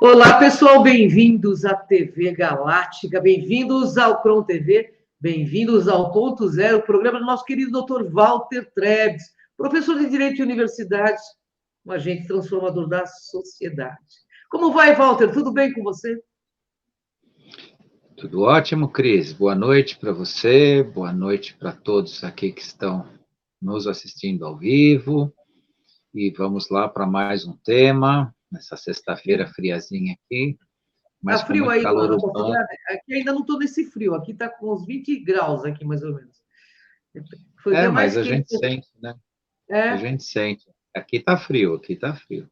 Olá, pessoal, bem-vindos à TV Galáctica, bem-vindos ao Cron TV, bem-vindos ao Ponto Zero, programa do nosso querido Dr. Walter Trebes, professor de Direito e Universidade, um agente transformador da sociedade. Como vai, Walter? Tudo bem com você? Tudo ótimo, Cris. Boa noite para você, boa noite para todos aqui que estão nos assistindo ao vivo. E vamos lá para mais um tema, nessa sexta-feira friazinha aqui, mas Tá com frio muito aí calor na tua humano. cidade? Aqui ainda não estou nesse frio, aqui está com uns 20 graus, aqui mais ou menos. Foi o dia Mas mais a quente. gente sente, né? A É, gente sente. Aqui tá frio, aqui tá frio.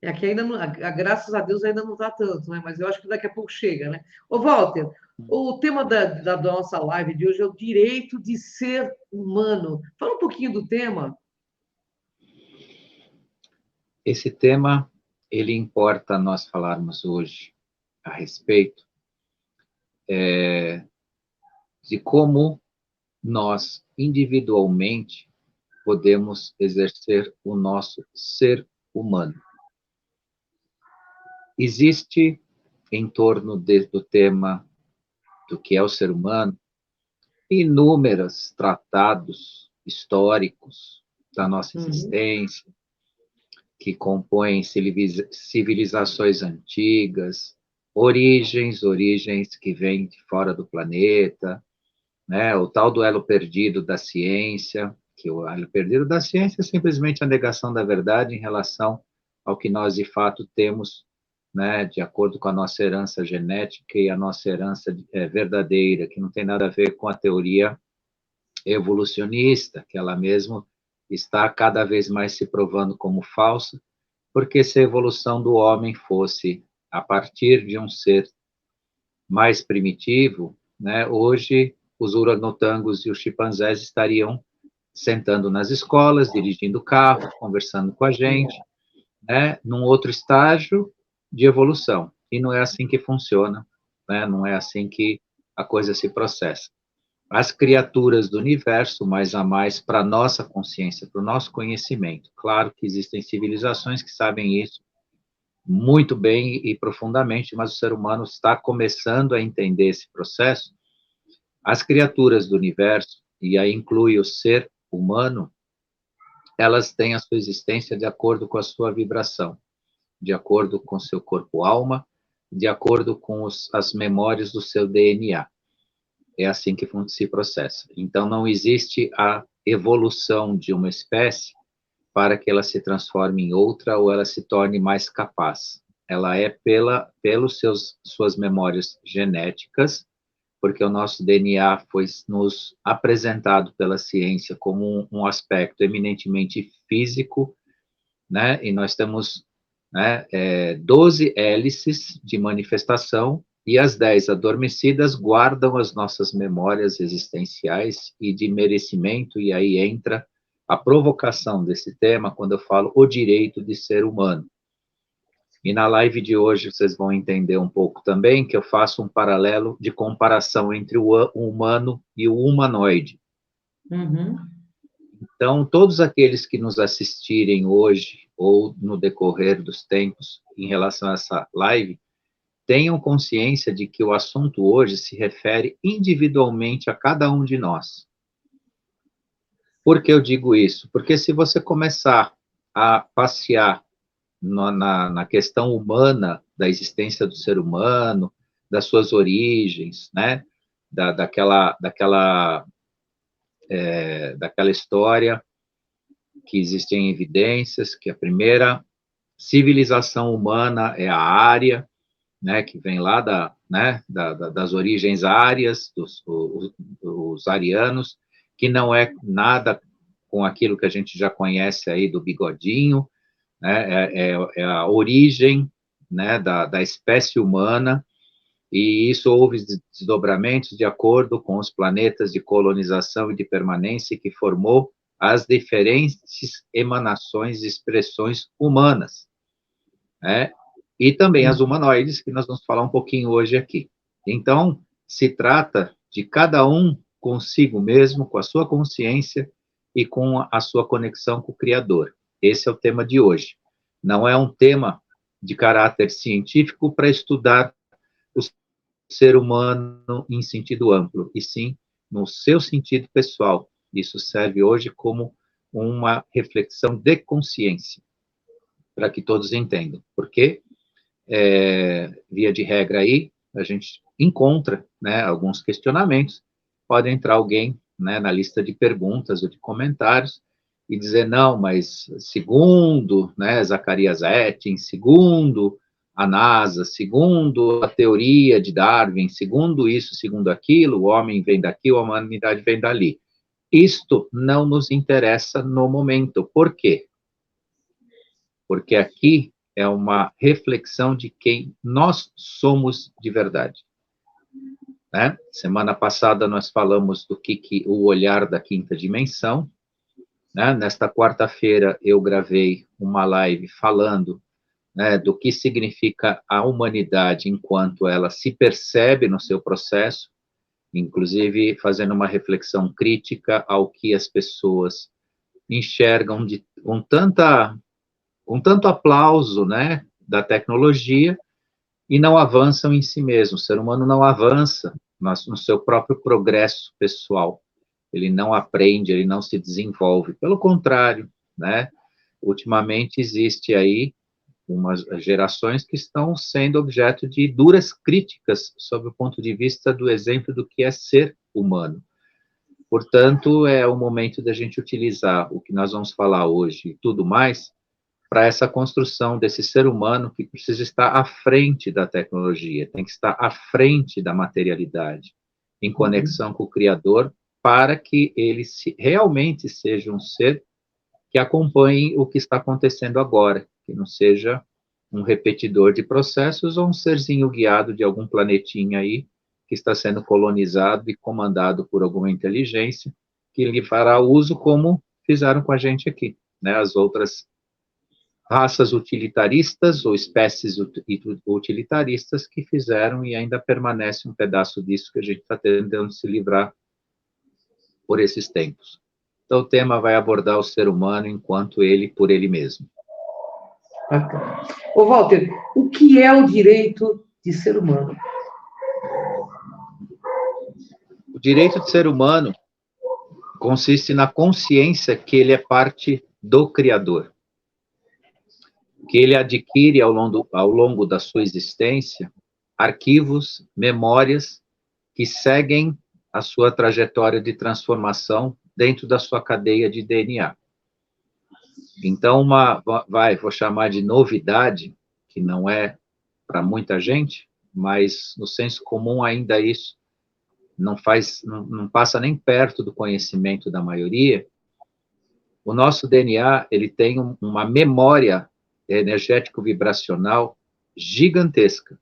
aqui ainda não, graças a Deus ainda não está tanto, né? Mas eu acho que daqui a pouco chega, né? Ô, Walter, o tema da nossa live de hoje é o direito de ser humano. Fala um pouquinho do tema. Esse tema, ele importa nós falarmos hoje a respeito de como nós, individualmente, podemos exercer o nosso ser humano. Existe, em torno do tema do que é o ser humano, inúmeros tratados históricos da nossa Uhum. existência, que compõem civilizações antigas, origens que vêm de fora do planeta, né? O tal do elo perdido da ciência, que o elo perdido da ciência é simplesmente a negação da verdade em relação ao que nós de fato temos, né, de acordo com a nossa herança genética e a nossa herança verdadeira, que não tem nada a ver com a teoria evolucionista, que ela mesma está cada vez mais se provando como falsa, porque se a evolução do homem fosse a partir de um ser mais primitivo, né, hoje os orangotangos e os chimpanzés estariam sentando nas escolas, dirigindo carros, conversando com a gente, né, num outro estágio de evolução. E não é assim que funciona, né, não é assim que a coisa se processa. As criaturas do universo, mais a mais para a nossa consciência, para o nosso conhecimento. Claro que existem civilizações que sabem isso muito bem e profundamente, mas o ser humano está começando a entender esse processo. As criaturas do universo, e aí inclui o ser humano, elas têm a sua existência de acordo com a sua vibração, de acordo com o seu corpo-alma, de acordo com as memórias do seu DNA. É assim que se processa. Então, não existe a evolução de uma espécie para que ela se transforme em outra ou ela se torne mais capaz. Ela é pelos suas memórias genéticas, porque o nosso DNA foi nos apresentado pela ciência como um aspecto eminentemente físico, né? E nós temos, né, 12 hélices de manifestação e as 10 adormecidas guardam as nossas memórias existenciais e de merecimento, e aí entra a provocação desse tema quando eu falo o direito de ser humano. E na live de hoje vocês vão entender um pouco também que eu faço um paralelo de comparação entre o humano e o humanoide. Uhum. Então, todos aqueles que nos assistirem hoje ou no decorrer dos tempos em relação a essa live, tenham consciência de que o assunto hoje se refere individualmente a cada um de nós. Por que eu digo isso? Porque se você começar a passear na questão humana, da existência do ser humano, das suas origens, né? Daquela história que existem evidências que a primeira civilização humana é a ária, né, que vem lá das origens árias, os arianos, que não é nada com aquilo que a gente já conhece aí do bigodinho, né, é a origem, né, da espécie humana, e isso houve desdobramentos de acordo com os planetas de colonização e de permanência que formou as diferentes emanações e expressões humanas, né? E também as humanoides, que nós vamos falar um pouquinho hoje aqui. Então, se trata de cada um consigo mesmo, com a sua consciência e com a sua conexão com o Criador. Esse é o tema de hoje. Não é um tema de caráter científico para estudar o ser humano em sentido amplo, e sim no seu sentido pessoal. Isso serve hoje como uma reflexão de consciência, para que todos entendam. Porque, via de regra aí, a gente encontra, né, alguns questionamentos, pode entrar alguém, né, na lista de perguntas ou de comentários e dizer, não, mas segundo, né, Zacarias Etting, segundo a NASA, segundo a teoria de Darwin, segundo isso, segundo aquilo, o homem vem daqui, a humanidade vem dali. Isto não nos interessa no momento. Por quê? Porque aqui é uma reflexão de quem nós somos de verdade. Né? Semana passada nós falamos do que o olhar da quinta dimensão. Né? Nesta quarta-feira eu gravei uma live falando, né, do que significa a humanidade enquanto ela se percebe no seu processo, inclusive fazendo uma reflexão crítica ao que as pessoas enxergam com tanto aplauso, né, da tecnologia, e não avançam em si mesmo. O ser humano não avança no seu próprio progresso pessoal. Ele não aprende, ele não se desenvolve. Pelo contrário, né, ultimamente existe aí umas gerações que estão sendo objeto de duras críticas sob o ponto de vista do exemplo do que é ser humano. Portanto, é o momento da gente utilizar o que nós vamos falar hoje e tudo mais para essa construção desse ser humano que precisa estar à frente da tecnologia, tem que estar à frente da materialidade, em conexão com o Criador, para que ele realmente seja um ser que acompanhe o que está acontecendo agora, que não seja um repetidor de processos ou um serzinho guiado de algum planetinha aí que está sendo colonizado e comandado por alguma inteligência que lhe fará uso como fizeram com a gente aqui, né? As outras raças utilitaristas ou espécies utilitaristas que fizeram e ainda permanece um pedaço disso que a gente está tentando se livrar por esses tempos. Então, o tema vai abordar o ser humano enquanto ele por ele mesmo. Bacana. Ô, Walter, o que é o direito de ser humano? O direito de ser humano consiste na consciência que ele é parte do Criador, que ele adquire ao longo da sua existência arquivos, memórias que seguem a sua trajetória de transformação dentro da sua cadeia de DNA. Então, vou chamar de novidade, que não é para muita gente, mas no senso comum ainda isso não passa nem perto do conhecimento da maioria. O nosso DNA, ele tem uma memória energético-vibracional gigantesca.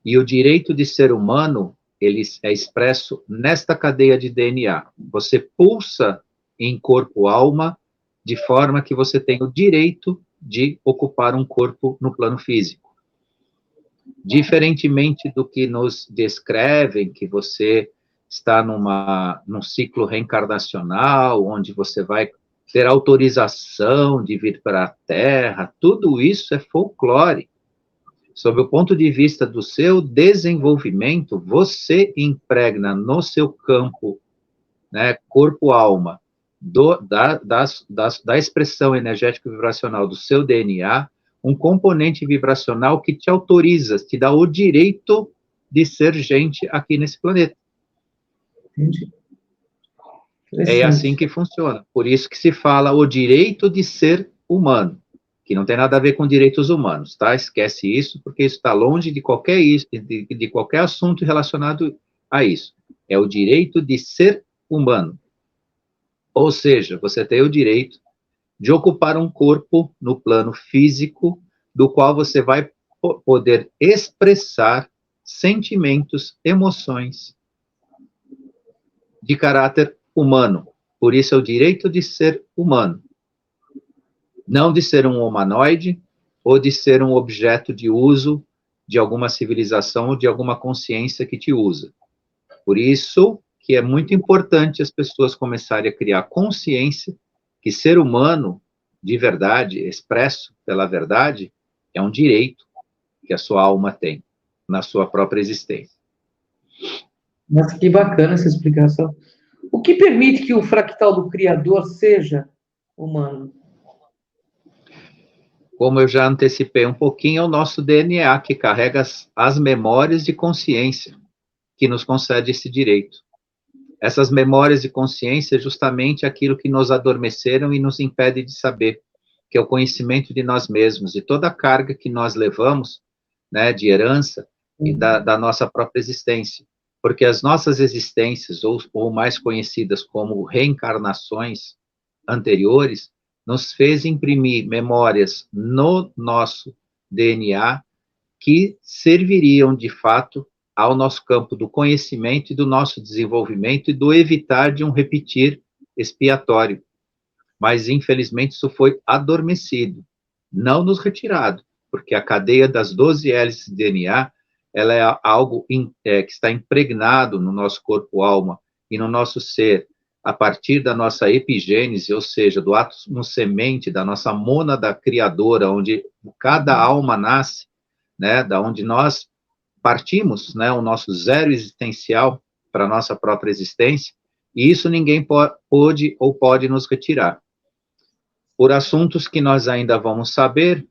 E o direito de ser humano, ele é expresso nesta cadeia de DNA. Você pulsa em corpo-alma de forma que você tem o direito de ocupar um corpo no plano físico. Diferentemente do que nos descrevem, que você está num ciclo reencarnacional, onde você vai ter autorização de vir para a Terra, tudo isso é folclore. Sob o ponto de vista do seu desenvolvimento, você impregna no seu campo, né, corpo-alma, da expressão energético-vibracional do seu DNA, um componente vibracional que te autoriza, te dá o direito de ser gente aqui nesse planeta. Entendi. É assim que funciona. Por isso que se fala o direito de ser humano, que não tem nada a ver com direitos humanos, tá? Esquece isso, porque isso está longe de qualquer assunto relacionado a isso. É o direito de ser humano. Ou seja, você tem o direito de ocupar um corpo no plano físico, do qual você vai poder expressar sentimentos, emoções de caráter humano. Por isso é o direito de ser humano. Não de ser um humanoide ou de ser um objeto de uso de alguma civilização ou de alguma consciência que te usa. Por isso que é muito importante as pessoas começarem a criar consciência que ser humano de verdade, expresso pela verdade, é um direito que a sua alma tem na sua própria existência. Nossa, que bacana essa explicação. O que permite que o fractal do Criador seja humano? Como eu já antecipei um pouquinho, é o nosso DNA que carrega as memórias de consciência que nos concede esse direito. Essas memórias de consciência é justamente aquilo que nos adormeceram e nos impede de saber, que é o conhecimento de nós mesmos, e toda a carga que nós levamos, né, de herança e da nossa própria existência. Porque as nossas existências, ou mais conhecidas como reencarnações anteriores, nos fez imprimir memórias no nosso DNA que serviriam, de fato, ao nosso campo do conhecimento e do nosso desenvolvimento e do evitar de um repetir expiatório. Mas, infelizmente, isso foi adormecido, não nos retirado, porque a cadeia das 12 hélices de DNA, ela é algo que está impregnado no nosso corpo-alma e no nosso ser, a partir da nossa epigênese, ou seja, do átomo semente, da nossa mônada criadora, onde cada alma nasce, né, da onde nós partimos, né, o nosso zero existencial para a nossa própria existência, e isso ninguém pôde ou pode nos retirar. Por assuntos que nós ainda vamos saber,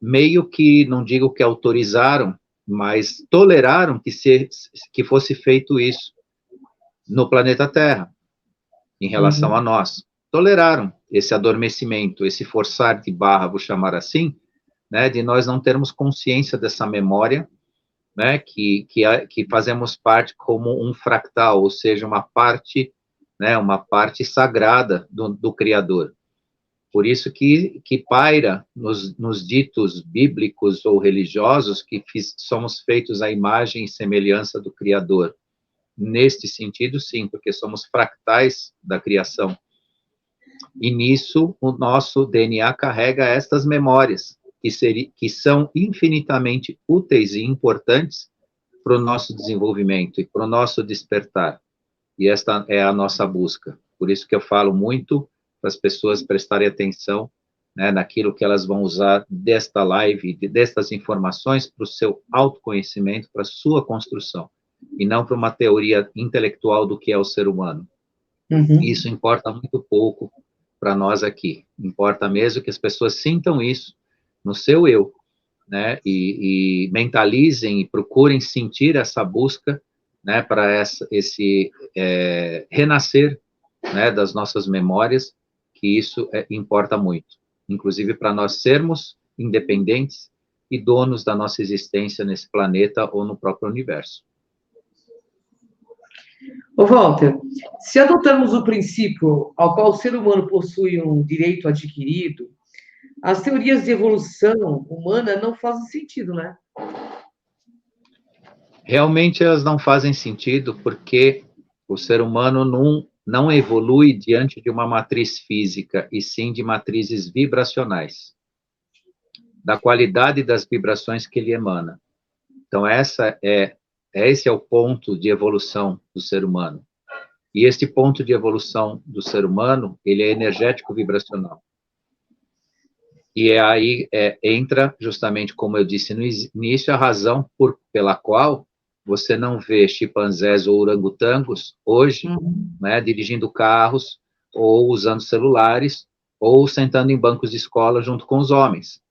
meio que, não digo que autorizaram, mas toleraram que fosse feito isso no planeta Terra, em relação a nós. Toleraram esse adormecimento, esse forçar de barra, vou chamar assim, né, de nós não termos consciência dessa memória, né, que fazemos parte como um fractal, ou seja, uma parte, né, uma parte sagrada do Criador. Por isso que paira nos ditos bíblicos ou religiosos que somos feitos à imagem e semelhança do Criador. Neste sentido, sim, porque somos fractais da criação. E nisso, o nosso DNA carrega estas memórias, que são infinitamente úteis e importantes para o nosso desenvolvimento e para o nosso despertar. E esta é a nossa busca. Por isso que eu falo muito para as pessoas prestarem atenção, né, naquilo que elas vão usar desta live, destas informações para o seu autoconhecimento, para a sua construção, e não para uma teoria intelectual do que é o ser humano. Isso importa muito pouco para nós aqui. Importa mesmo que as pessoas sintam isso no seu eu, né, e mentalizem e procurem sentir essa busca, né, para esse renascer, né, das nossas memórias, que isso importa muito, inclusive para nós sermos independentes e donos da nossa existência nesse planeta ou no próprio universo. Ô, Walter, se adotarmos o princípio ao qual o ser humano possui um direito adquirido, as teorias de evolução humana não fazem sentido, né? Realmente elas não fazem sentido porque o ser humano não evolui diante de uma matriz física, e sim de matrizes vibracionais, da qualidade das vibrações que ele emana. Então, esse é o ponto de evolução do ser humano. E este ponto de evolução do ser humano, ele é energético vibracional. E aí entra, justamente como eu disse no início, a razão pela qual você não vê chimpanzés ou orangotangos hoje, né, dirigindo carros, ou usando celulares, ou sentando em bancos de escola junto com os homens.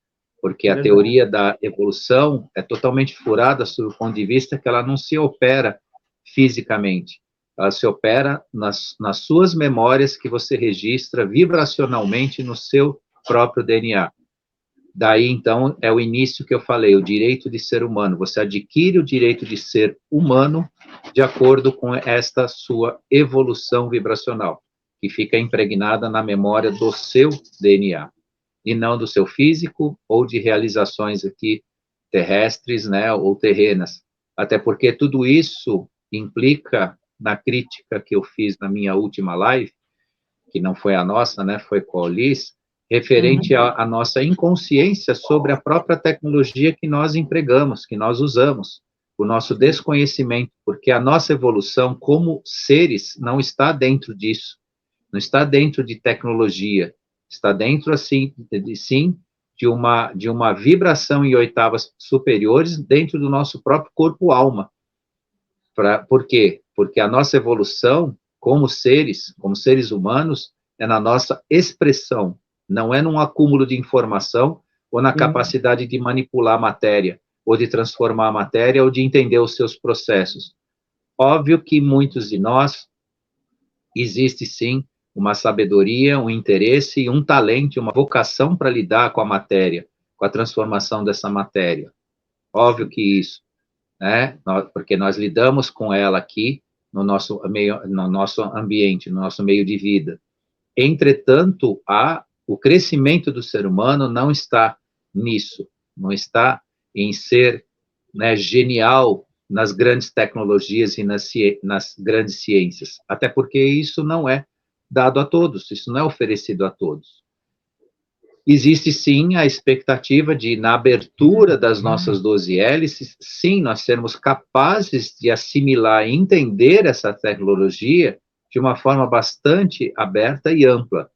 Porque a teoria da evolução é totalmente furada sob o ponto de vista que ela não se opera fisicamente. Ela se opera nas suas memórias que você registra vibracionalmente no seu próprio DNA. Daí, então, é o início que eu falei, o direito de ser humano. Você adquire o direito de ser humano de acordo com esta sua evolução vibracional, que fica impregnada na memória do seu DNA, e não do seu físico ou de realizações aqui terrestres, né, ou terrenas. Até porque tudo isso implica, na crítica que eu fiz na minha última live, que não foi a nossa, né, foi com a Liz, referente à nossa inconsciência sobre a própria tecnologia que nós empregamos, que nós usamos, o nosso desconhecimento, porque a nossa evolução como seres não está dentro disso, não está dentro de tecnologia, está dentro, assim, sim, de uma vibração em oitavas superiores dentro do nosso próprio corpo-alma. Por quê? Porque a nossa evolução, como seres humanos, é na nossa expressão, não é num acúmulo de informação ou na capacidade de manipular a matéria, ou de transformar a matéria, ou de entender os seus processos. Óbvio que muitos de nós, existe sim uma sabedoria, um interesse, um talento, uma vocação para lidar com a matéria, com a transformação dessa matéria. Óbvio que isso, né? Porque nós lidamos com ela aqui no nosso meio, no nosso ambiente, no nosso meio de vida. Entretanto, o crescimento do ser humano não está nisso, não está em ser, né, genial nas grandes tecnologias e nas grandes ciências, até porque isso não é dado a todos, isso não é oferecido a todos. Existe, sim, a expectativa de, na abertura das nossas 12 hélices, sim, nós sermos capazes de assimilar e entender essa tecnologia de uma forma bastante aberta e ampla,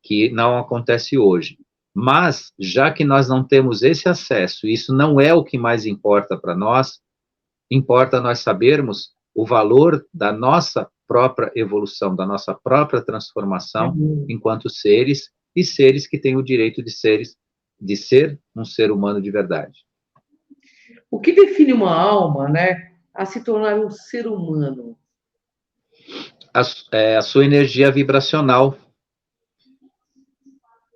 que não acontece hoje. Mas, já que nós não temos esse acesso, isso não é o que mais importa para nós, importa nós sabermos o valor da nossa própria evolução, da nossa própria transformação enquanto seres, e seres que têm o direito de ser um ser humano de verdade. O que define uma alma, né, a se tornar um ser humano? A sua energia vibracional.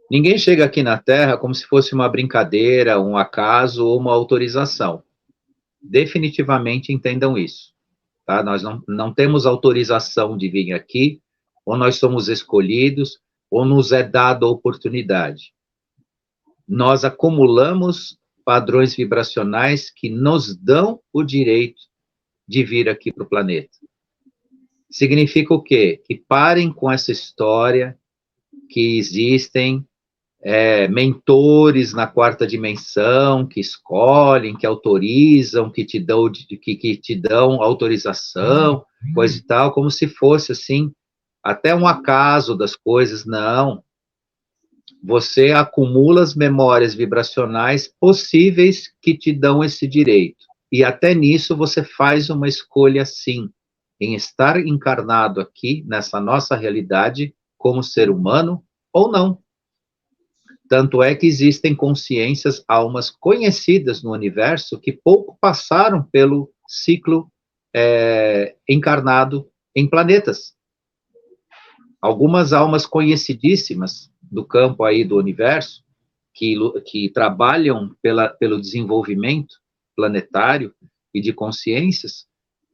Ninguém chega aqui na Terra como se fosse uma brincadeira, um acaso ou uma autorização. Definitivamente entendam isso. Tá? Nós não temos autorização de vir aqui, ou nós somos escolhidos, ou nos é dada a oportunidade. Nós acumulamos padrões vibracionais que nos dão o direito de vir aqui para o planeta. Significa o quê? Que parem com essa história que existem mentores na quarta dimensão que escolhem, que autorizam, que te dão autorização, coisa e tal, como se fosse assim, até um acaso das coisas. Não. Você acumula as memórias vibracionais possíveis que te dão esse direito. E até nisso você faz uma escolha, sim, em estar encarnado aqui, nessa nossa realidade, como ser humano ou não. Tanto é que existem consciências, almas conhecidas no universo que pouco passaram pelo ciclo encarnado em planetas. Algumas almas conhecidíssimas do campo aí do universo, que trabalham pelo desenvolvimento planetário e de consciências,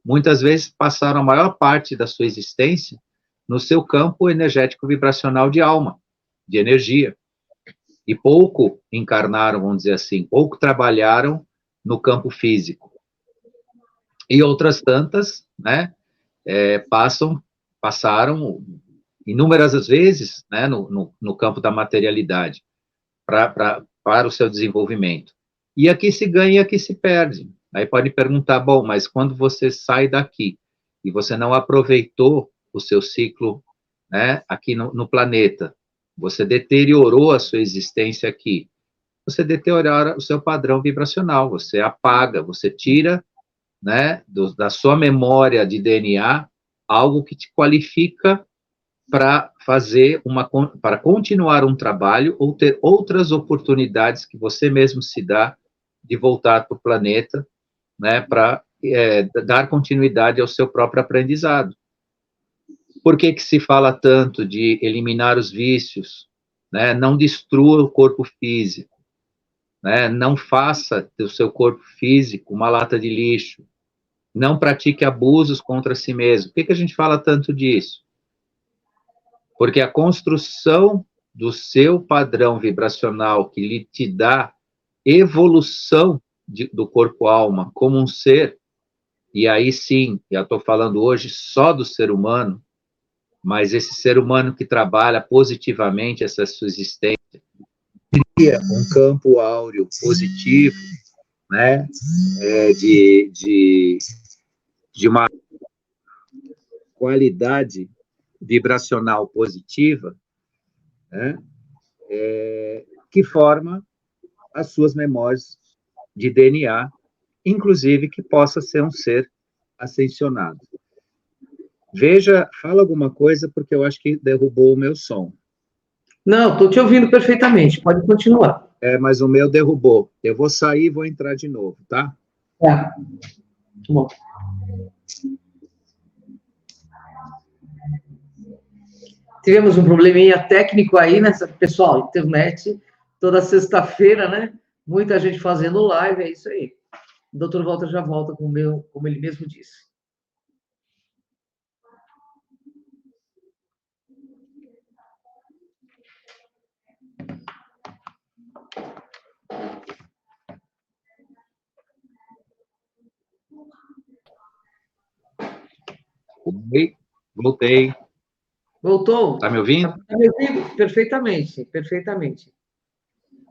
muitas vezes passaram a maior parte da sua existência no seu campo energético vibracional de alma, de energia. E pouco encarnaram, vamos dizer assim, pouco trabalharam no campo físico. E outras tantas, né, passaram inúmeras vezes, né, no campo da materialidade, para o seu desenvolvimento. E aqui se ganha e aqui se perde. Aí pode perguntar, bom, mas quando você sai daqui e você não aproveitou o seu ciclo, né, aqui no planeta, você deteriorou a sua existência aqui, você deteriora o seu padrão vibracional, você apaga, você tira, né, da sua memória de DNA algo que te qualifica para para continuar um trabalho ou ter outras oportunidades que você mesmo se dá de voltar para o planeta, né, para dar continuidade ao seu próprio aprendizado. Por que se fala tanto de eliminar os vícios, né? Não destrua o corpo físico, né? Não faça do seu corpo físico uma lata de lixo, não pratique abusos contra si mesmo. Por que a gente fala tanto disso? Porque a construção do seu padrão vibracional que lhe te dá evolução do corpo-alma como um ser, e aí sim, eu estou falando hoje só do ser humano, mas esse ser humano que trabalha positivamente essa sua existência, cria um campo áureo positivo, né, de uma qualidade vibracional positiva, né, que forma as suas memórias de DNA, inclusive que possa ser um ser ascensionado. Veja, fala alguma coisa, porque eu acho que derrubou o meu som. Não, estou te ouvindo perfeitamente, pode continuar. Mas o meu derrubou. Eu vou sair e vou entrar de novo, tá? Tá. Bom. Tivemos um probleminha técnico aí, né, pessoal? Internet, toda sexta-feira, né? Muita gente fazendo live, é isso aí. O Dr. Walter já volta com o meu, como ele mesmo disse. Oi, voltei. Voltou? Tá me ouvindo? Tá me ouvindo? Perfeitamente, perfeitamente.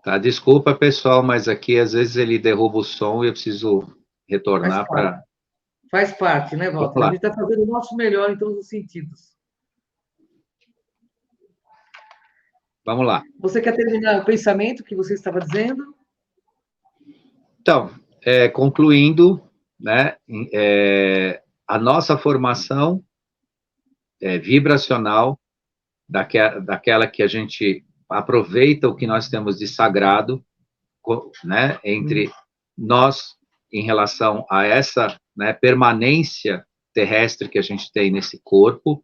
Tá, desculpa, pessoal, mas aqui às vezes ele derruba o som e eu preciso retornar para... Faz parte, né, Vamos Walter? A lá. gente está fazendo o nosso melhor em todos os sentidos. Vamos lá. Você quer terminar o pensamento que você estava dizendo? Então, concluindo, né, a nossa formação vibracional, daquela que a gente aproveita o que nós temos de sagrado, né, entre nós, em relação a essa, né, permanência terrestre que a gente tem nesse corpo,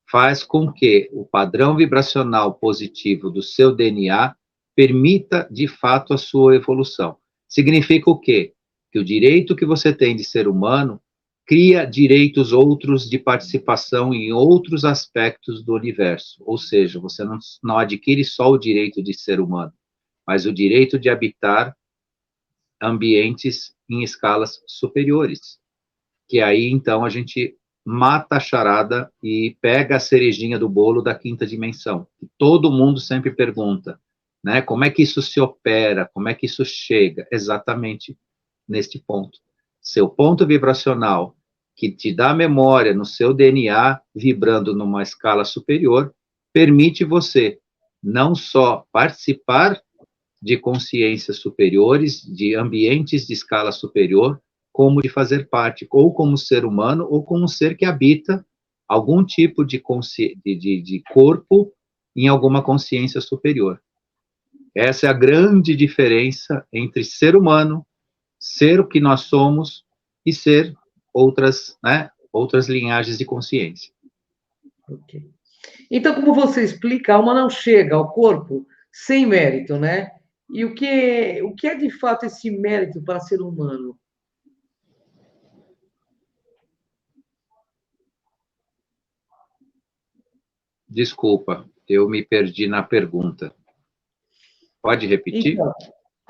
faz com que o padrão vibracional positivo do seu DNA permita, de fato, a sua evolução. Significa o quê? Que o direito que você tem de ser humano cria direitos outros de participação em outros aspectos do universo. Ou seja, você não adquire só o direito de ser humano, mas o direito de habitar ambientes em escalas superiores. Que aí, então, a gente mata a charada e pega a cerejinha do bolo da quinta dimensão. Todo mundo sempre pergunta, né? Como é que isso se opera? Como é que isso chega? Exatamente neste ponto. Seu ponto vibracional, que te dá memória no seu DNA, vibrando numa escala superior, permite você não só participar de consciências superiores, de ambientes de escala superior, como de fazer parte, ou como ser humano, ou como ser que habita algum tipo de corpo em alguma consciência superior. Essa é a grande diferença entre ser humano, ser o que nós somos, e ser outras, né, outras linhagens de consciência. Okay. Então, como você explica, a alma não chega ao corpo sem mérito, né? E o que é de fato esse mérito para ser humano? Desculpa, eu me perdi na pergunta. Pode repetir? Então,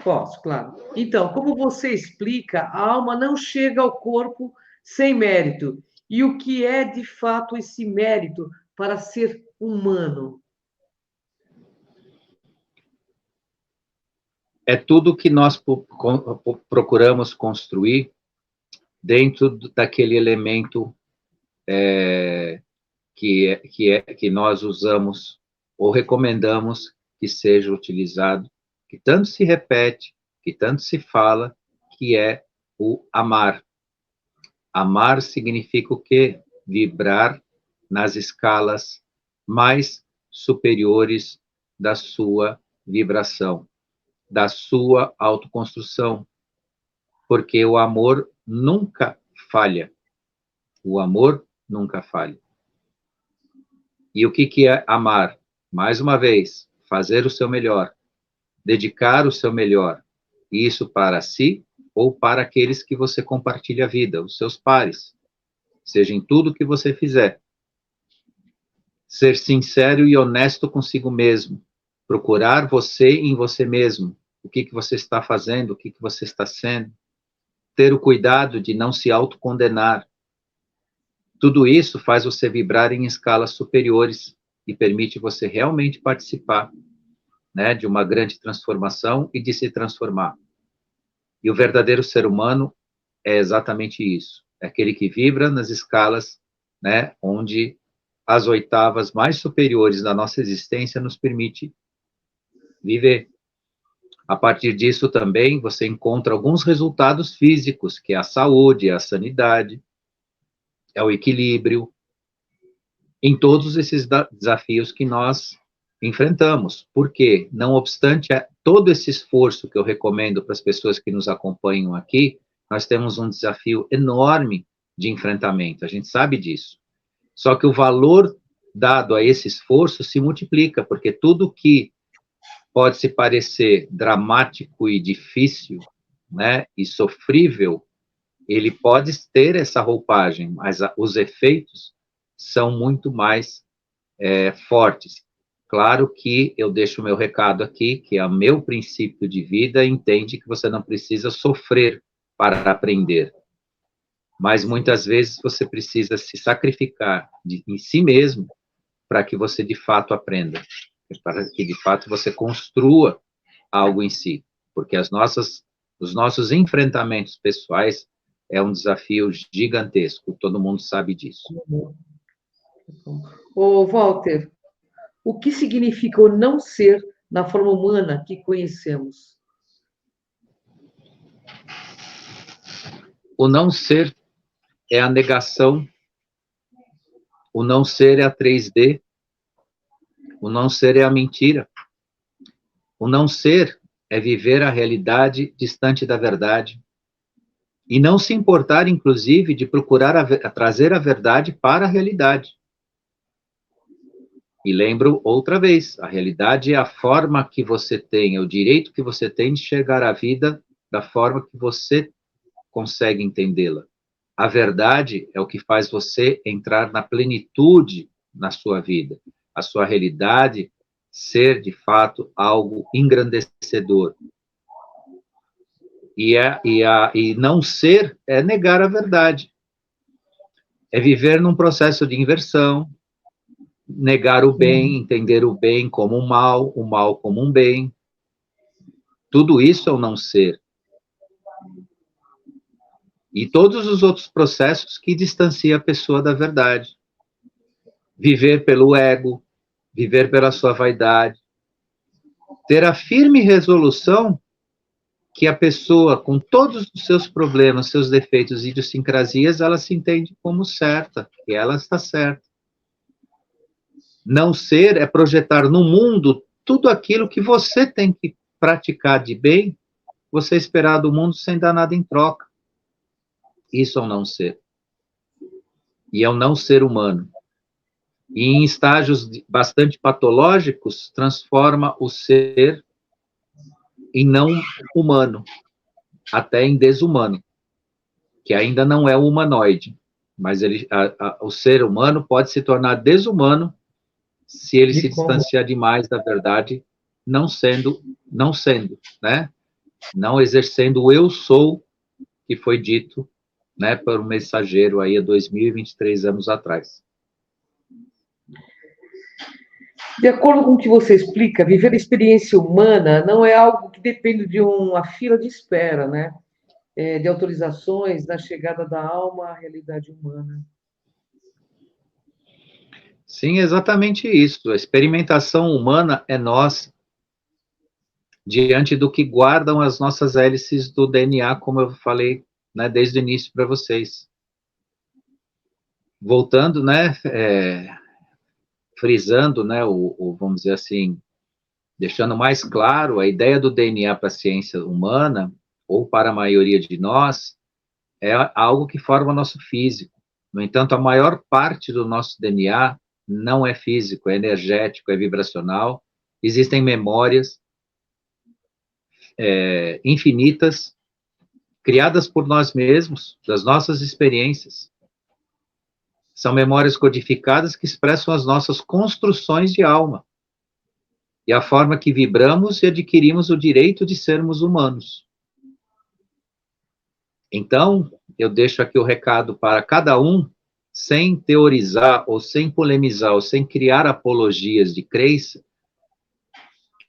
posso, claro. Então, como você explica, a alma não chega ao corpo sem mérito. E o que é de fato esse mérito para ser humano? É tudo que nós procuramos construir dentro daquele elemento que nós usamos ou recomendamos que seja utilizado, que tanto se repete, que tanto se fala, que é o amar. Amar significa o quê? Vibrar nas escalas mais superiores da sua vibração, da sua autoconstrução, porque o amor nunca falha. O amor nunca falha. E o que é amar? Mais uma vez, fazer o seu melhor, dedicar o seu melhor, isso para si ou para aqueles que você compartilha a vida, os seus pares, seja em tudo que você fizer. Ser sincero e honesto consigo mesmo, procurar você em você mesmo, o que você está fazendo, o que você está sendo, ter o cuidado de não se autocondenar. Tudo isso faz você vibrar em escalas superiores e permite você realmente participar, né, de uma grande transformação e de se transformar. E o verdadeiro ser humano é exatamente isso. É aquele que vibra nas escalas, né, onde as oitavas mais superiores da nossa existência nos permite viver. A partir disso também você encontra alguns resultados físicos, que é a saúde, é a sanidade, é o equilíbrio, em todos esses desafios que nós enfrentamos. Porque, não obstante todo esse esforço que eu recomendo para as pessoas que nos acompanham aqui, nós temos um desafio enorme de enfrentamento, a gente sabe disso. Só que o valor dado a esse esforço se multiplica, porque tudo que pode se parecer dramático e difícil, né, e sofrível, ele pode ter essa roupagem, mas os efeitos são muito mais fortes. Claro que eu deixo o meu recado aqui, que é o meu princípio de vida, entende que você não precisa sofrer para aprender, mas muitas vezes você precisa se sacrificar em si mesmo para que você de fato aprenda, para que de fato você construa algo em si, porque os nossos enfrentamentos pessoais é um desafio gigantesco, todo mundo sabe disso. Ô, Walter, o que significa o não ser na forma humana que conhecemos? O não ser é a negação, o não ser é a 3D, o não ser é a mentira, o não ser é viver a realidade distante da verdade, e não se importar, inclusive, de procurar trazer a verdade para a realidade. E lembro outra vez, a realidade é a forma que você tem, é o direito que você tem de enxergar a vida da forma que você consegue entendê-la. A verdade é o que faz você entrar na plenitude na sua vida. A sua realidade ser, de fato, algo engrandecedor. E não ser é negar a verdade. É viver num processo de inversão, negar o bem, entender o bem como um mal, o mal como um bem. Tudo isso é o não ser. E todos os outros processos que distanciam a pessoa da verdade. Viver pelo ego, viver pela sua vaidade. Ter a firme resolução que a pessoa, com todos os seus problemas, seus defeitos e idiosincrasias, ela se entende como certa, que ela está certa. Não ser é projetar no mundo tudo aquilo que você tem que praticar de bem, você esperar do mundo sem dar nada em troca. Isso é o não ser. E é o não ser humano. E em estágios bastante patológicos, transforma o ser em não humano, até em desumano, que ainda não é o humanoide, mas o ser humano pode se tornar desumano se ele se distanciar demais da verdade, não sendo, né? Não exercendo o eu sou que foi dito, né, por um mensageiro aí há 2023 anos atrás. De acordo com o que você explica, viver a experiência humana não é algo que depende de uma fila de espera, né? De autorizações da chegada da alma à realidade humana. Sim, exatamente isso. A experimentação humana é nossa, diante do que guardam as nossas hélices do DNA, como eu falei, né, desde o início para vocês. Voltando, né, frisando, né, vamos dizer assim, deixando mais claro, a ideia do DNA para a ciência humana, ou para a maioria de nós, é algo que forma o nosso físico. No entanto, a maior parte do nosso DNA não é físico, é energético, é vibracional. Existem memórias infinitas, criadas por nós mesmos, das nossas experiências. São memórias codificadas que expressam as nossas construções de alma e a forma que vibramos e adquirimos o direito de sermos humanos. Então, eu deixo aqui o recado para cada um, sem teorizar ou sem polemizar ou sem criar apologias de crença,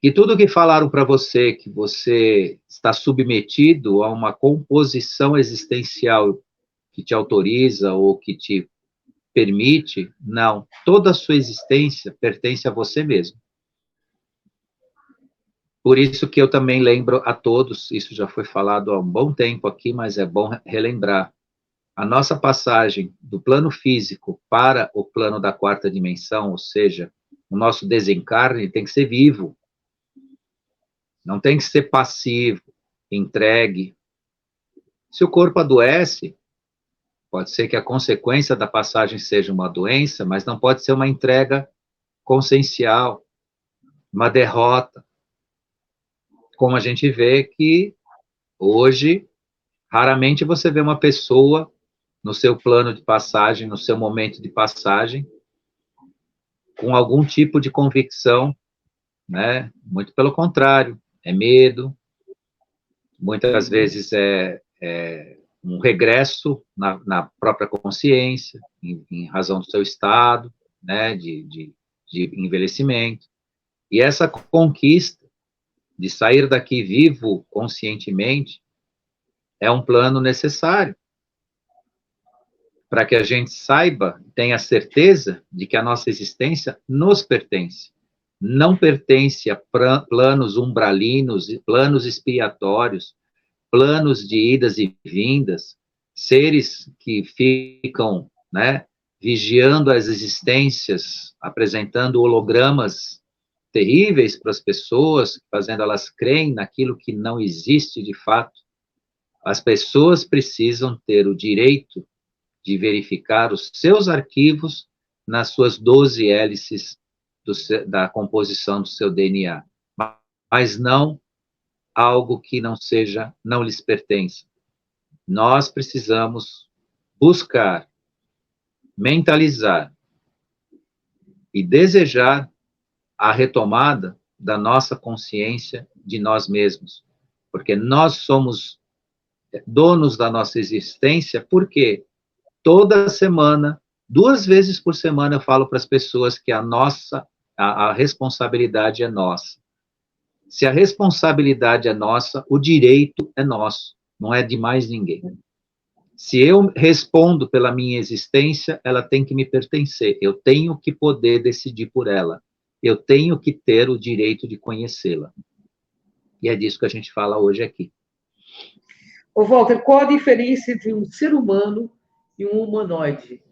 que tudo que falaram para você, que você está submetido a uma composição existencial que te autoriza ou que te permite, não. Toda a sua existência pertence a você mesmo. Por isso que eu também lembro a todos, isso já foi falado há um bom tempo aqui, mas é bom relembrar. A nossa passagem do plano físico para o plano da quarta dimensão, ou seja, o nosso desencarne tem que ser vivo. Não tem que ser passivo, entregue. Se o corpo adoece, pode ser que a consequência da passagem seja uma doença, mas não pode ser uma entrega consciencial, uma derrota. Como a gente vê que hoje, raramente você vê uma pessoa no seu plano de passagem, no seu momento de passagem, com algum tipo de convicção, né? Muito pelo contrário, é medo, muitas vezes é um regresso na própria consciência, em razão do seu estado, né? De envelhecimento. E essa conquista de sair daqui vivo conscientemente é um plano necessário para que a gente saiba, tenha certeza de que a nossa existência nos pertence. Não pertence a planos umbralinos, planos expiatórios, planos de idas e vindas, seres que ficam, né, vigiando as existências, apresentando hologramas terríveis para as pessoas, fazendo elas crerem naquilo que não existe de fato. As pessoas precisam ter o direito de verificar os seus arquivos nas suas 12 hélices da composição do seu DNA, mas não algo que não lhes pertence. Nós precisamos buscar, mentalizar e desejar a retomada da nossa consciência de nós mesmos, porque nós somos donos da nossa existência, porque toda semana, 2 vezes por semana, eu falo para as pessoas que a responsabilidade é nossa. Se a responsabilidade é nossa, o direito é nosso, não é de mais ninguém. Se eu respondo pela minha existência, ela tem que me pertencer. Eu tenho que poder decidir por ela. Eu tenho que ter o direito de conhecê-la. E é disso que a gente fala hoje aqui. Ô, Walter, qual a diferença entre um ser humano e um humanoide?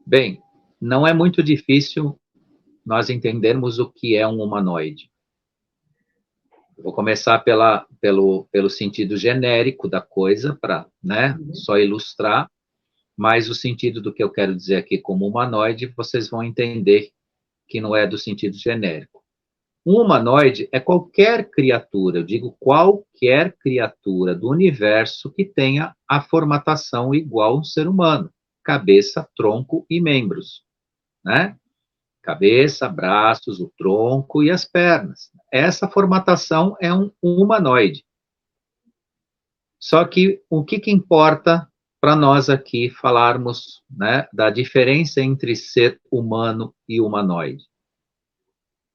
Bem, não é muito difícil nós entendermos o que é um humanoide. Vou começar pelo sentido genérico da coisa, para, né, só ilustrar, mas o sentido do que eu quero dizer aqui como humanoide, vocês vão entender que não é do sentido genérico. Um humanoide é qualquer criatura, eu digo qualquer criatura do universo que tenha a formatação igual a um ser humano, cabeça, tronco e membros, né? Cabeça, braços, o tronco e as pernas. Essa formatação é um humanoide. Só que o que importa para nós aqui falarmos, né, da diferença entre ser humano e humanoide?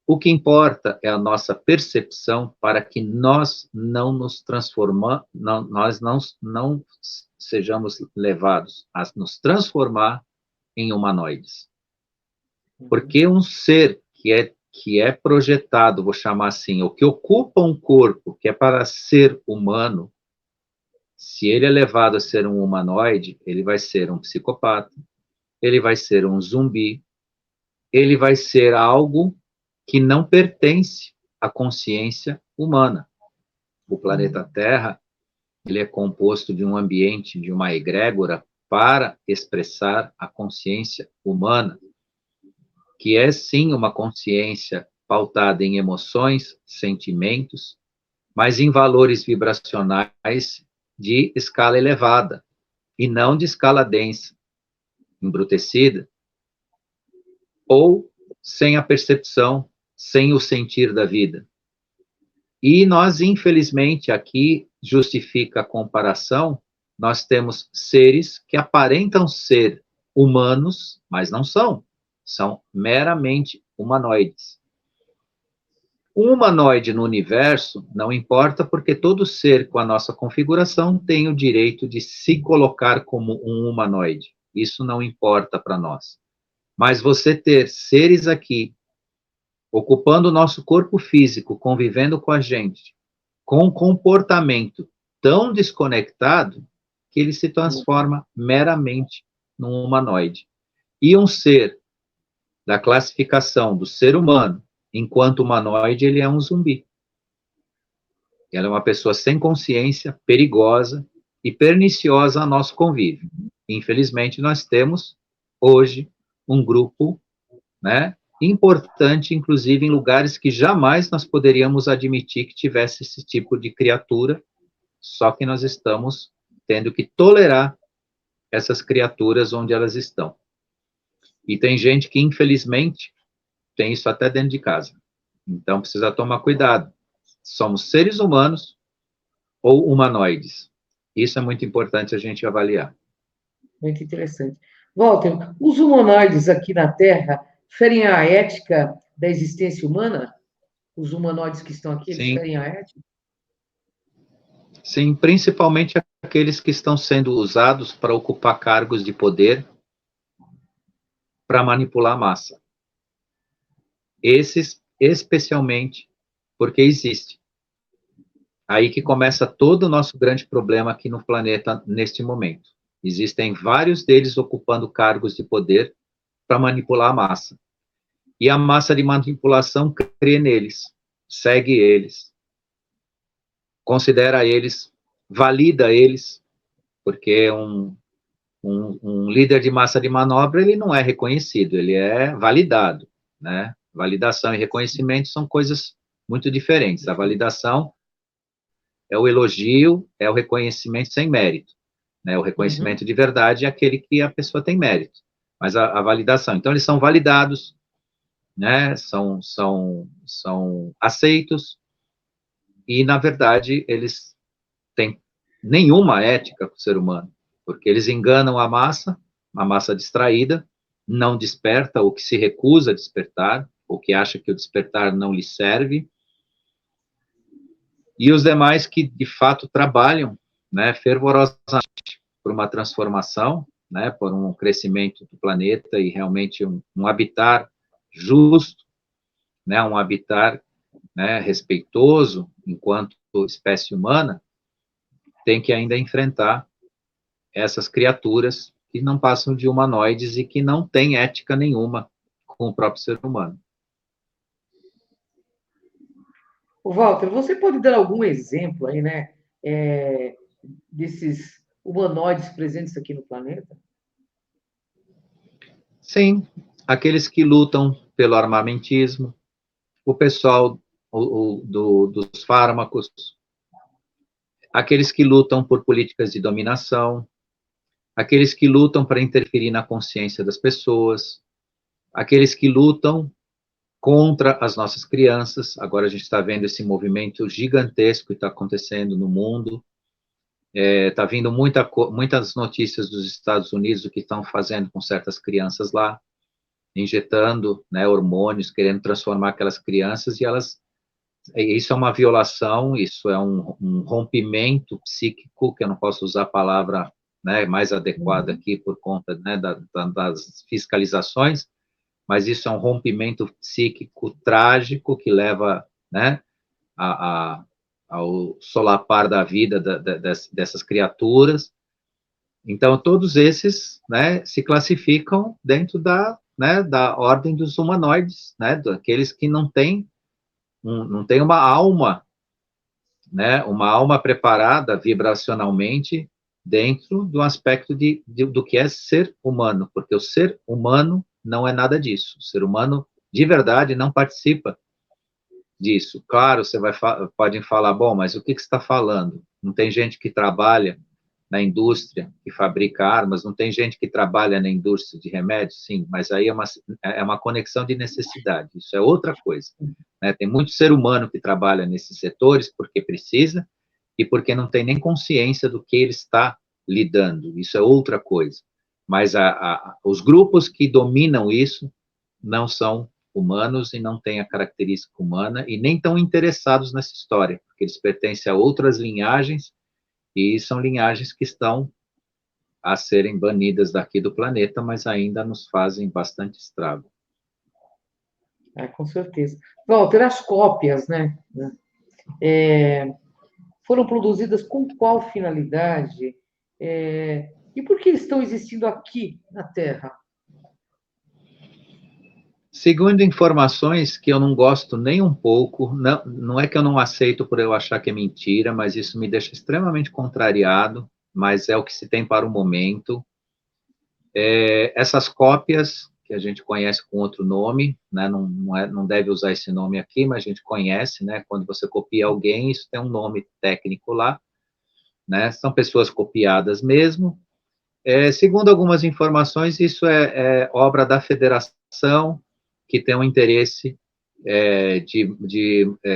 O que importa é a nossa percepção para que nós não nos transformamos, nós não sejamos levados a nos transformar em humanoides. Porque um ser que é projetado, vou chamar assim, ou que ocupa um corpo que é para ser humano, se ele é levado a ser um humanoide, ele vai ser um psicopata, ele vai ser um zumbi, ele vai ser algo que não pertence à consciência humana. O planeta Terra, ele é composto de um ambiente, de uma egrégora para expressar a consciência humana, que é sim uma consciência pautada em emoções, sentimentos, mas em valores vibracionais de escala elevada, e não de escala densa, embrutecida, ou sem a percepção, sem o sentir da vida. E nós, infelizmente, aqui justifica a comparação, nós temos seres que aparentam ser humanos, mas não são. São meramente humanoides. Um humanoide no universo não importa, porque todo ser com a nossa configuração tem o direito de se colocar como um humanoide. Isso não importa para nós. Mas você ter seres aqui ocupando o nosso corpo físico, convivendo com a gente, com um comportamento tão desconectado que ele se transforma meramente num humanoide. E um ser da classificação do ser humano, enquanto humanoide, ele é um zumbi. Ela é uma pessoa sem consciência, perigosa e perniciosa ao nosso convívio. Infelizmente, nós temos, hoje, um grupo, né, importante, inclusive em lugares que jamais nós poderíamos admitir que tivesse esse tipo de criatura, só que nós estamos tendo que tolerar essas criaturas onde elas estão. E tem gente que, infelizmente, tem isso até dentro de casa. Então, precisa tomar cuidado. Somos seres humanos ou humanoides? Isso é muito importante a gente avaliar. Muito interessante. Walter, os humanoides aqui na Terra ferem a ética da existência humana? Os humanoides que estão aqui, eles Sim, ferem a ética? sim, principalmente aqueles que estão sendo usados para ocupar cargos de poder para manipular a massa. Esses, especialmente, porque existe. Aí que começa todo o nosso grande problema aqui no planeta neste momento. Existem vários deles ocupando cargos de poder para manipular a massa. E a massa de manipulação crê neles, segue eles, considera eles, valida eles, porque um líder de massa de manobra, ele não é reconhecido, ele é validado, né? Validação e reconhecimento são coisas muito diferentes. A validação é o elogio, é o reconhecimento sem mérito, né? O reconhecimento de verdade é aquele que a pessoa tem mérito, mas a validação. Então, eles são validados, né? São aceitos, e, na verdade, eles têm nenhuma ética para o ser humano, porque eles enganam a massa distraída, não desperta, ou que se recusa a despertar, ou que acha que o despertar não lhe serve, e os demais que, de fato, trabalham, né, fervorosamente por uma transformação, né, por um crescimento do planeta e realmente um habitat justo, né, um habitat, né, respeitoso enquanto espécie humana, tem que ainda enfrentar essas criaturas que não passam de humanoides e que não têm ética nenhuma com o próprio ser humano. O Walter, você pode dar algum exemplo aí, né, desses humanoides presentes aqui no planeta? Sim, aqueles que lutam pelo armamentismo, o pessoal dos fármacos, aqueles que lutam por políticas de dominação, aqueles que lutam para interferir na consciência das pessoas, aqueles que lutam contra as nossas crianças. Agora a gente está vendo esse movimento gigantesco que está acontecendo no mundo. Está vindo muitas notícias dos Estados Unidos do que estão fazendo com certas crianças lá, injetando, né, hormônios, querendo transformar aquelas crianças, e isso é uma violação, isso é um rompimento psíquico, que eu não posso usar a palavra, né, mais adequada aqui por conta, né, das fiscalizações, mas isso é um rompimento psíquico trágico que leva, né, ao solapar da vida dessas criaturas. Então, todos esses, né, se classificam dentro né, da ordem dos humanoides, né, daqueles que não têm uma alma, né, uma alma preparada vibracionalmente dentro do aspecto do que é ser humano, porque o ser humano não é nada disso. O ser humano, de verdade, não participa disso. Claro, podem falar, bom, mas o que você está falando? Não tem gente que trabalha na indústria que fabrica armas, não tem gente que trabalha na indústria de remédios? Sim, mas aí é uma conexão de necessidade, isso é outra coisa. Né? Tem muito ser humano que trabalha nesses setores porque precisa e porque não tem nem consciência do que ele está lidando, isso é outra coisa. Mas os grupos que dominam isso não são humanos e não têm a característica humana e nem estão interessados nessa história, porque eles pertencem a outras linhagens e são linhagens que estão a serem banidas daqui do planeta, mas ainda nos fazem bastante estrago. Com certeza. Walter, as cópias, né? Foram produzidas com qual finalidade? E por que estão existindo aqui na Terra? Segundo informações que eu não gosto nem um pouco, não, não é que eu não aceito por eu achar que é mentira, mas isso me deixa extremamente contrariado, mas é o que se tem para o momento. Essas cópias, que a gente conhece com outro nome, né, não deve usar esse nome aqui, mas a gente conhece, né, quando você copia alguém, isso tem um nome técnico lá, né, são pessoas copiadas mesmo. Segundo algumas informações, isso é obra da federação, que tem um interesse,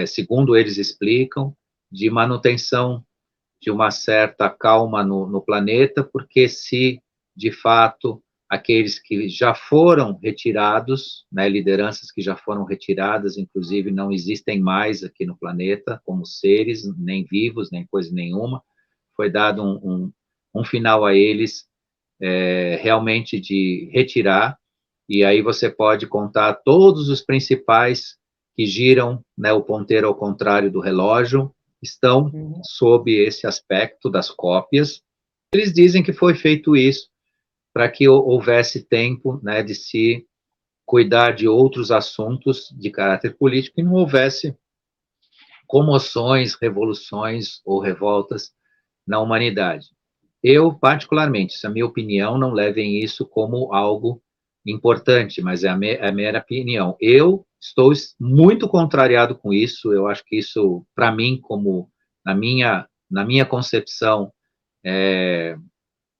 segundo eles explicam, de manutenção de uma certa calma no planeta, porque se, de fato, aqueles que já foram retirados, né, lideranças que já foram retiradas, inclusive, não existem mais aqui no planeta como seres, nem vivos, nem coisa nenhuma, foi dado um final a eles, realmente de retirar, e aí você pode contar todos os principais que giram, né, o ponteiro ao contrário do relógio, estão sob esse aspecto das cópias. Eles dizem que foi feito isso para que houvesse tempo, né, de se cuidar de outros assuntos de caráter político e não houvesse comoções, revoluções ou revoltas na humanidade. Eu, particularmente, isso é a minha opinião, não levem isso como algo importante, mas é a mera opinião. Eu estou muito contrariado com isso, eu acho que isso, para mim, como na minha concepção,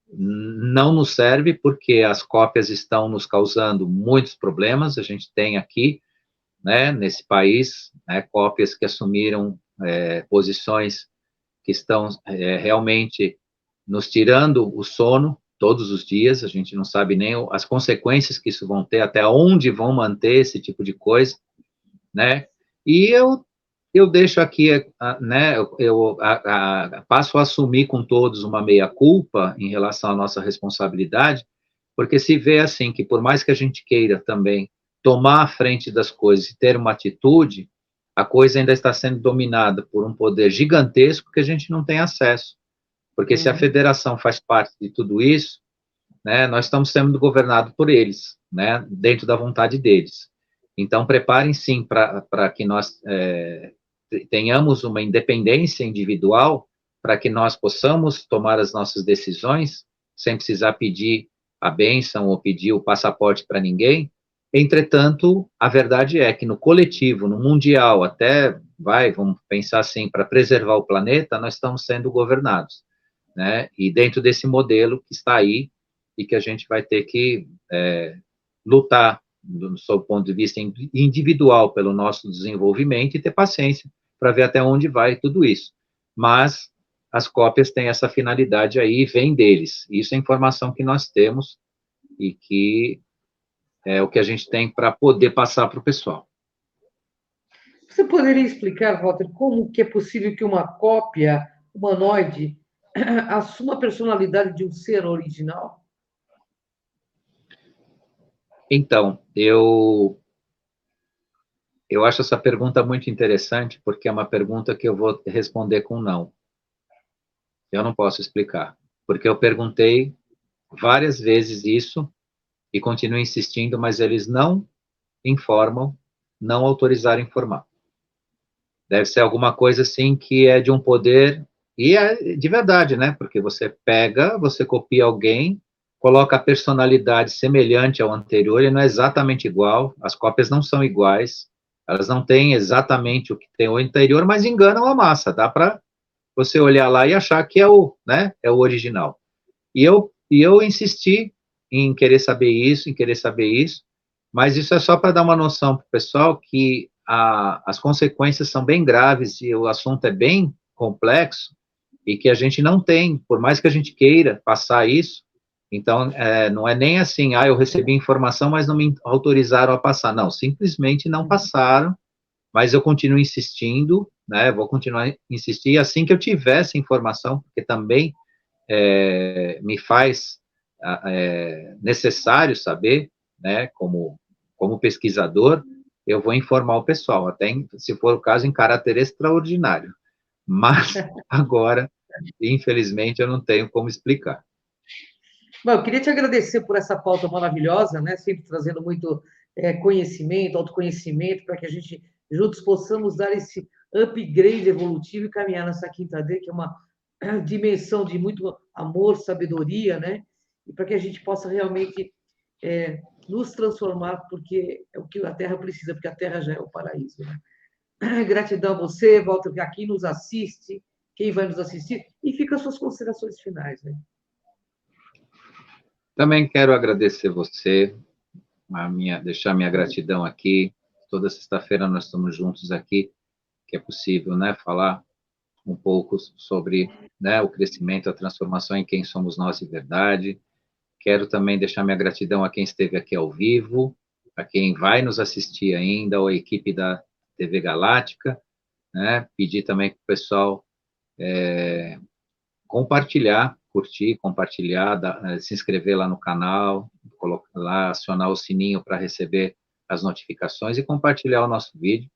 não nos serve, porque as cópias estão nos causando muitos problemas, a gente tem aqui, né, nesse país, né, cópias que assumiram posições que estão realmente nos tirando o sono todos os dias, a gente não sabe nem as consequências que isso vão ter, até onde vão manter esse tipo de coisa, né? E eu deixo aqui, né, eu passo a assumir com todos uma meia-culpa em relação à nossa responsabilidade, porque se vê assim, que por mais que a gente queira também tomar a frente das coisas e ter uma atitude, a coisa ainda está sendo dominada por um poder gigantesco que a gente não tem acesso. Porque se a federação faz parte de tudo isso, né, nós estamos sendo governados por eles, né, dentro da vontade deles. Então, preparem sim para que nós tenhamos uma independência individual, para que nós possamos tomar as nossas decisões, sem precisar pedir a bênção ou pedir o passaporte para ninguém. Entretanto, a verdade é que no coletivo, no mundial, até vamos pensar assim, para preservar o planeta, nós estamos sendo governados, né? E dentro desse modelo que está aí e que a gente vai ter que lutar do seu ponto de vista individual pelo nosso desenvolvimento e ter paciência para ver até onde vai tudo isso. Mas as cópias têm essa finalidade aí, vem deles. Isso é informação que nós temos e que é o que a gente tem para poder passar para o pessoal. Você poderia explicar, Walter, como que é possível que uma cópia humanoide assuma a personalidade de um ser original? Então, eu acho essa pergunta muito interessante, porque é uma pergunta que eu vou responder com não. Eu não posso explicar, porque eu perguntei várias vezes isso e continuo insistindo, mas eles não informam, não autorizaram informar. Deve ser alguma coisa assim que é de um poder, e é de verdade, né? Porque você pega, você copia alguém, coloca a personalidade semelhante ao anterior, e não é exatamente igual, as cópias não são iguais, elas não têm exatamente o que tem o anterior, mas enganam a massa, dá para você olhar lá e achar que é né, é o original. E eu insisti em querer saber isso, mas isso é só para dar uma noção para o pessoal que as consequências são bem graves e o assunto é bem complexo e que a gente não tem, por mais que a gente queira passar isso, então não é nem assim, eu recebi informação, mas não me autorizaram a passar. Não, simplesmente não passaram, mas eu continuo insistindo, né, vou continuar a insistir, assim que eu tiver essa informação, porque também me faz necessário saber, né, como pesquisador, eu vou informar o pessoal, até se for o caso, em caráter extraordinário. Mas agora, infelizmente, eu não tenho como explicar. Bom, eu queria te agradecer por essa pauta maravilhosa, né? Sempre trazendo muito conhecimento, autoconhecimento, para que a gente juntos possamos dar esse upgrade evolutivo e caminhar nessa quinta D, que é uma dimensão de muito amor, sabedoria, né? E para que a gente possa realmente nos transformar, porque é o que a Terra precisa, porque a Terra já é o paraíso, né? Gratidão a você, Walter, que aqui nos assiste, quem vai nos assistir, e fica as suas considerações finais, né? Também quero agradecer você, deixar minha gratidão aqui. Toda sexta-feira nós estamos juntos aqui, que é possível, né, falar um pouco sobre, né, o crescimento, a transformação em quem somos nós de verdade. Quero também deixar minha gratidão a quem esteve aqui ao vivo, a quem vai nos assistir ainda, ou a equipe da TV Galáctica, né? Pedir também para o pessoal compartilhar, curtir, compartilhar, se inscrever lá no canal, colocar lá, acionar o sininho para receber as notificações e compartilhar o nosso vídeo,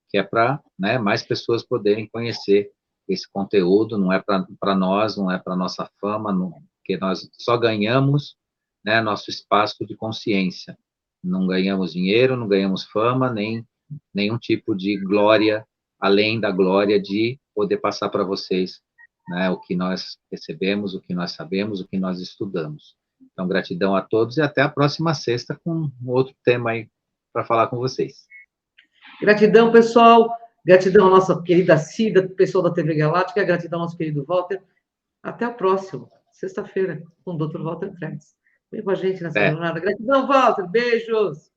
que é para, né, mais pessoas poderem conhecer esse conteúdo, não é para nós, não é para nossa fama, não, porque nós só ganhamos, né, nosso espaço de consciência. Não ganhamos dinheiro, não ganhamos fama, nem nenhum tipo de glória, além da glória de poder passar para vocês, né, o que nós recebemos, o que nós sabemos, o que nós estudamos. Então, gratidão a todos e até a próxima sexta com um outro tema aí para falar com vocês. Gratidão, pessoal. Gratidão à nossa querida Cida, pessoal da TV Galáctica. Gratidão ao nosso querido Walter. Até a próxima, sexta-feira, com o Dr. Walter Krebs. Vem com a gente nessa jornada. Gratidão, Walter. Beijos.